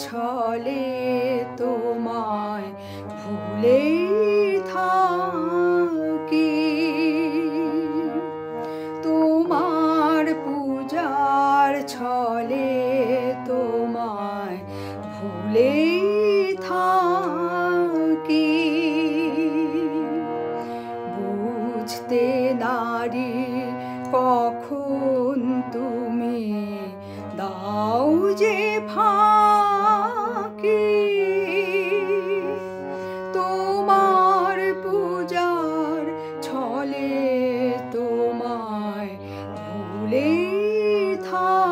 ছলে তোমায় ভুলে থাকি, তোমার পূজার ছলে তোমায় ভুলে থাকি। বুঝতে নারি কখন তুমি দাও যে ফাঁকি, তোমার পূজার ছলে তোমায় ভুলে থাকি।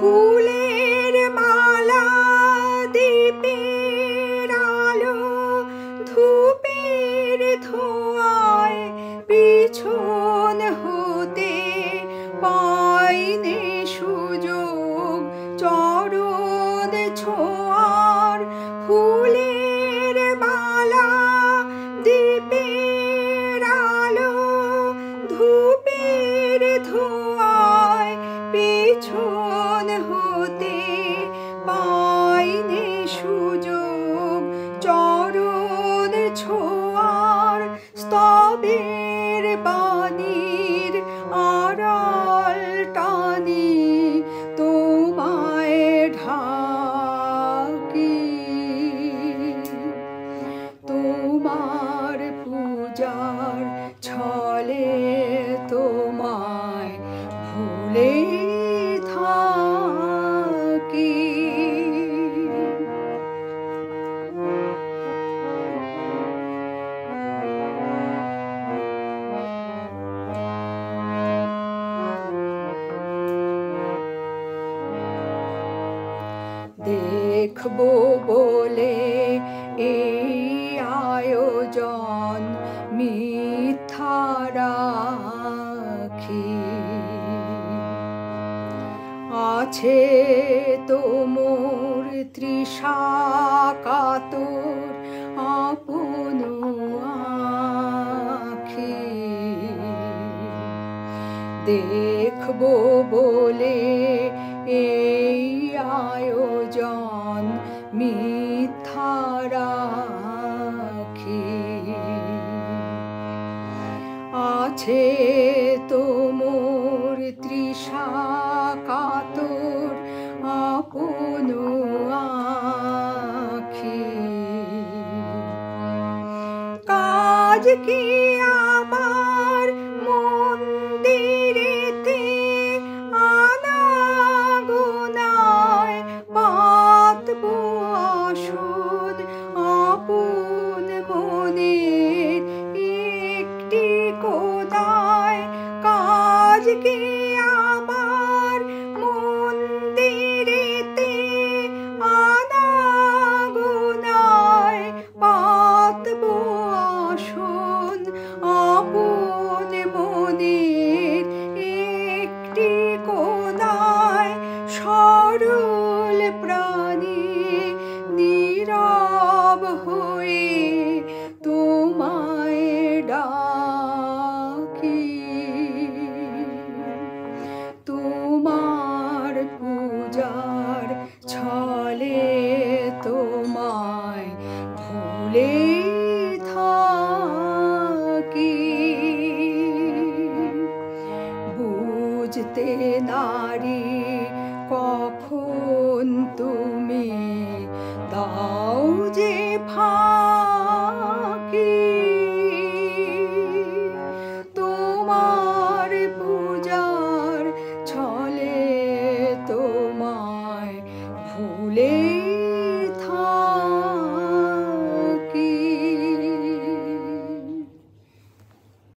ফুলের মালা, দীপের আলো, ধূপের ধোঁয়ায় পিছন হতে পাইনি সুযোগ চরণ ছোঁয়ার। ফুলের মালা, দীপের আলো, ধূপের ধোঁয়ায় পিছন হতে পাইনি সুযোগ চরণ ছোঁয়ার। স্তবের বাণীর আড়াল টানি তোমায় ঢাকি, তোমার পূজার ছলে তোমায় ভুলে থাকি। দেখবো বলে এই আয়োজন মিথ্যা রাখি, আছে তো মোর তৃষা কাতর আপন আখি। দেখবো বলে এই আয়োজন মিথ্যা রাখি, আছে তো মোর তৃষা কাতর আপন আখি। কাজ কি আমার মন্দিরেতে আনাগোনায় পাতবো আসন আপন মনের একটি কোনায়। কাজ কি আমার মন্দিরেতে আনাগোনায় পাতবো আসন আপন মনের একটি কোনায়। সরল প্রাণী নীরব হয়ে তোমায় ডাকি, তোমার পূজার ছলে তোমায় ভুলে থাকি। বুঝতে নারি কখন তুমি দাও যে